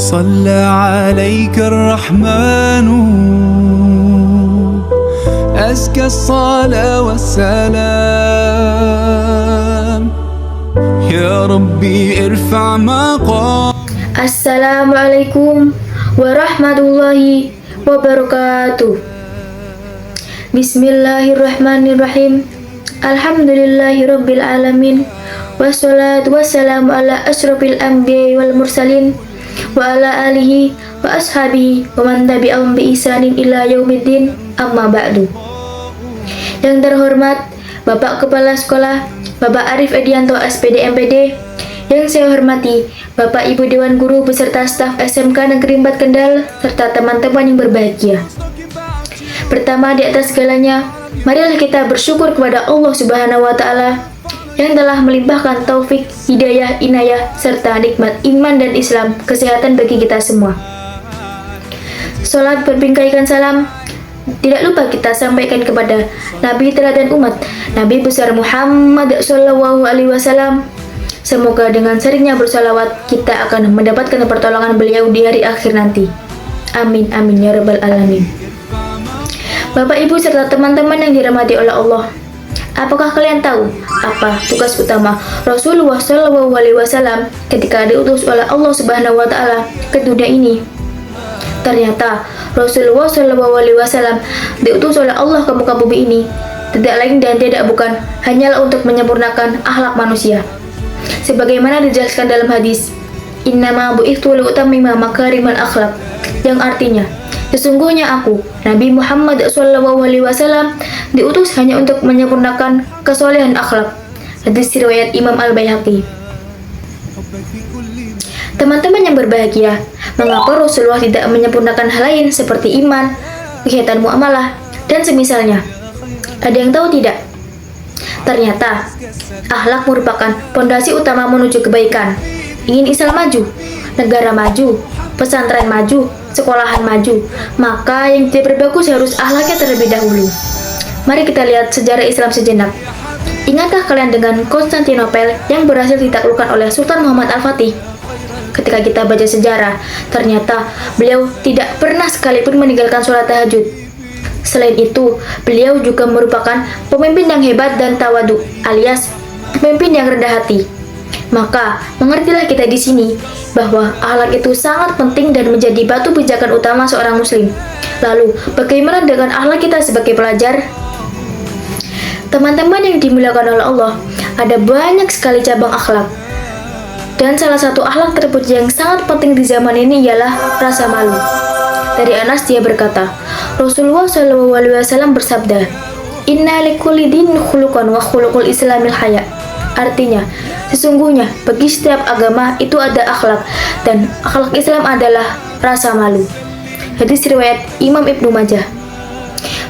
صلى عليك الرحمن أزكى الصلاة والسلام يا ربي ارفع مقام. Assalamualaikum warahmatullahi wabarakatuh. Bismillahirrahmanirrahim. Alhamdulillahirabbil alamin. Wassalatu wassalamu ala asyrofil anbiya'i wal mursalin wa ala alihi wa ashabihi wa man tabi'ahum bi ihsanin ila yaumiddin, amma ba'du. Yang terhormat Bapak Kepala Sekolah Bapak Arif Edianto SPD MPD, yang saya hormati Bapak Ibu Dewan Guru beserta staf SMK Negeri 4 Kendal serta teman-teman yang berbahagia. Pertama di atas segalanya, marilah kita bersyukur kepada Allah Subhanahu wa taala yang telah melimpahkan taufik, hidayah, inayah serta nikmat iman dan Islam, kesehatan bagi kita semua. Salat berbingkaikan salam tidak lupa kita sampaikan kepada Nabi teladan umat, Nabi besar Muhammad Sallallahu Alaihi Wasallam. Semoga dengan seringnya bersalawat kita akan mendapatkan pertolongan beliau di hari akhir nanti. Amin amin ya rabbal alamin. Bapak Ibu serta teman-teman yang dirahmati oleh Allah, apakah kalian tahu apa tugas utama Rasulullah Sallallahu Alaihi Wasallam ketika diutus oleh Allah Subhanahu Wa Taala ke dunia ini? Ternyata Rasulullah Sallallahu Alaihi Wasallam diutus oleh Allah ke muka bumi ini tidak lain dan tidak bukan hanyalah untuk menyempurnakan akhlak manusia. Sebagaimana dijelaskan dalam hadis, innama bu'ithtu liutammima makarimal akhlak, yang artinya sesungguhnya aku, Nabi Muhammad Sallallahu Alaihi Wasallam, diutus hanya untuk menyempurnakan kesolehan akhlak. Hadis riwayat Imam Al-Baihaqi. Teman-teman yang berbahagia, mengapa Rasulullah tidak menyempurnakan hal lain seperti iman, kegiatan muamalah, dan semisalnya? Ada yang tahu tidak? Ternyata, akhlak merupakan pondasi utama menuju kebaikan. Ingin Islam maju, negara maju, pesantren maju, sekolahan maju, maka yang tidak bagus harus akhlaknya terlebih dahulu. Mari kita lihat sejarah Islam sejenak. Ingatkah kalian dengan Konstantinopel yang berhasil ditaklukkan oleh Sultan Muhammad Al-Fatih? Ketika kita baca sejarah, ternyata beliau tidak pernah sekalipun meninggalkan sholat tahajud. Selain itu, beliau juga merupakan pemimpin yang hebat dan tawadu, alias pemimpin yang rendah hati. Maka, mengertilah kita di sini bahwa akhlak itu sangat penting dan menjadi batu pijakan utama seorang muslim. Lalu, bagaimana dengan akhlak kita sebagai pelajar? Teman-teman yang dimuliakan oleh Allah, ada banyak sekali cabang akhlak. Dan salah satu akhlak terpuji yang sangat penting di zaman ini ialah rasa malu. Dari Anas dia berkata, Rasulullah Shallallahu Alaihi Wasallam bersabda, Inna likulli din khuluqan wa khuluqul islamil haya. Artinya, sesungguhnya bagi setiap agama itu ada akhlak, dan akhlak Islam adalah rasa malu. Hadis riwayat Imam Ibnu Majah.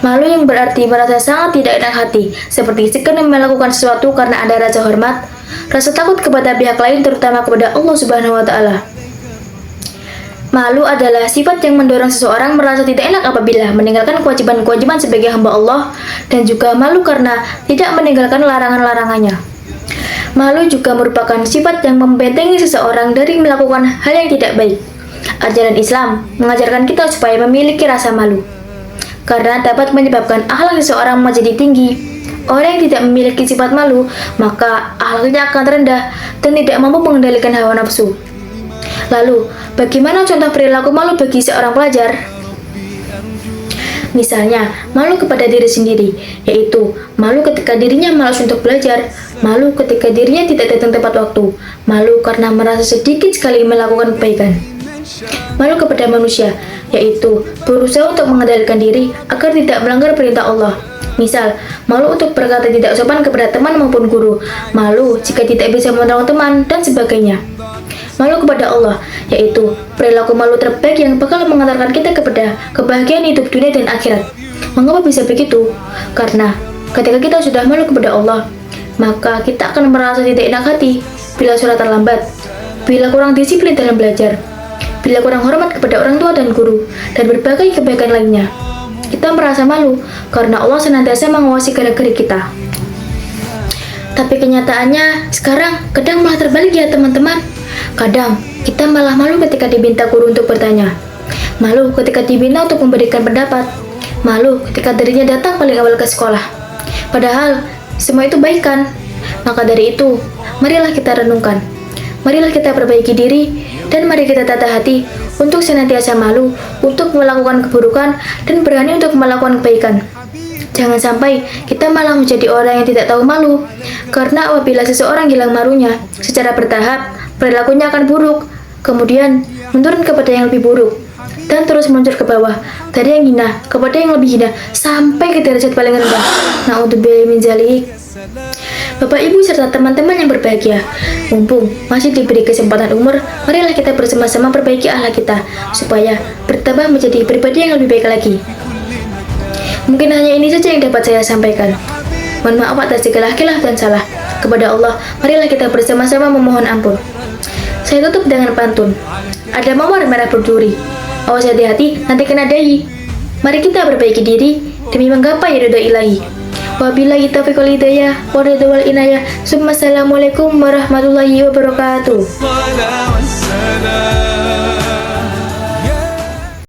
Malu yang berarti merasa sangat tidak enak hati, seperti sekedar melakukan sesuatu karena ada rasa hormat, rasa takut kepada pihak lain, terutama kepada Allah Subhanahu wa taala. Malu adalah sifat yang mendorong seseorang merasa tidak enak apabila meninggalkan kewajiban-kewajiban sebagai hamba Allah, dan juga malu karena tidak meninggalkan larangan-larangannya. Malu juga merupakan sifat yang membentengi seseorang dari melakukan hal yang tidak baik. Ajaran Islam mengajarkan kita supaya memiliki rasa malu, karena dapat menyebabkan akhlak seseorang menjadi tinggi. Orang yang tidak memiliki sifat malu, maka akhlaknya akan rendah dan tidak mampu mengendalikan hawa nafsu. Lalu, bagaimana contoh perilaku malu bagi seorang pelajar? Misalnya, malu kepada diri sendiri, yaitu malu ketika dirinya malas untuk belajar, malu ketika dirinya tidak datang tepat waktu, malu karena merasa sedikit sekali melakukan kebaikan. Malu kepada manusia, yaitu berusaha untuk mengendalikan diri agar tidak melanggar perintah Allah. Misal, malu untuk berkata tidak sopan kepada teman maupun guru, malu jika tidak bisa menolong teman, dan sebagainya. Malu kepada Allah, yaitu perilaku malu terbaik yang bakal mengantarkan kita kepada kebahagiaan hidup dunia dan akhirat. Mengapa bisa begitu? Karena ketika kita sudah malu kepada Allah, maka kita akan merasa tidak enak hati bila sholat terlambat, bila kurang disiplin dalam belajar, bila kurang hormat kepada orang tua dan guru, dan berbagai kebaikan lainnya. Kita merasa malu karena Allah senantiasa mengawasi gerak-gerik kita. Tapi kenyataannya sekarang kadang malah terbalik ya teman-teman. Kadang, kita malah malu ketika diminta guru untuk bertanya. Malu ketika diminta untuk memberikan pendapat. Malu ketika dirinya datang paling awal ke sekolah. Padahal, semua itu baik kan? Maka dari itu, marilah kita renungkan. Marilah kita perbaiki diri, dan mari kita tata hati untuk senantiasa malu, untuk melakukan keburukan, dan berani untuk melakukan kebaikan. Jangan sampai kita malah menjadi orang yang tidak tahu malu. Karena apabila seseorang hilang malunya, secara bertahap, perilakunya akan buruk. Kemudian, menurun kepada yang lebih buruk. Dan terus meluncur ke bawah, dari yang hina kepada yang lebih hina, sampai ke derajat paling rendah. Na'udzubillah min dzalik. Bapak, Ibu, serta teman-teman yang berbahagia, mumpung masih diberi kesempatan umur, marilah kita bersama-sama perbaiki akhlak kita, supaya bertambah menjadi pribadi yang lebih baik lagi. Mungkin hanya ini saja yang dapat saya sampaikan. Mohon maaf atas segala khilaf dan salah. Kepada Allah, marilah kita bersama-sama memohon ampun. Saya tutup dengan pantun. Ada mawar merah berduri. Awas hati-hati, nanti kena dahi. Mari kita perbaiki diri demi menggapai ridho ilahi. Wabillahi taufiq wal hidayah, waridho wal inayah. Assalamualaikum warahmatullahi wabarakatuh.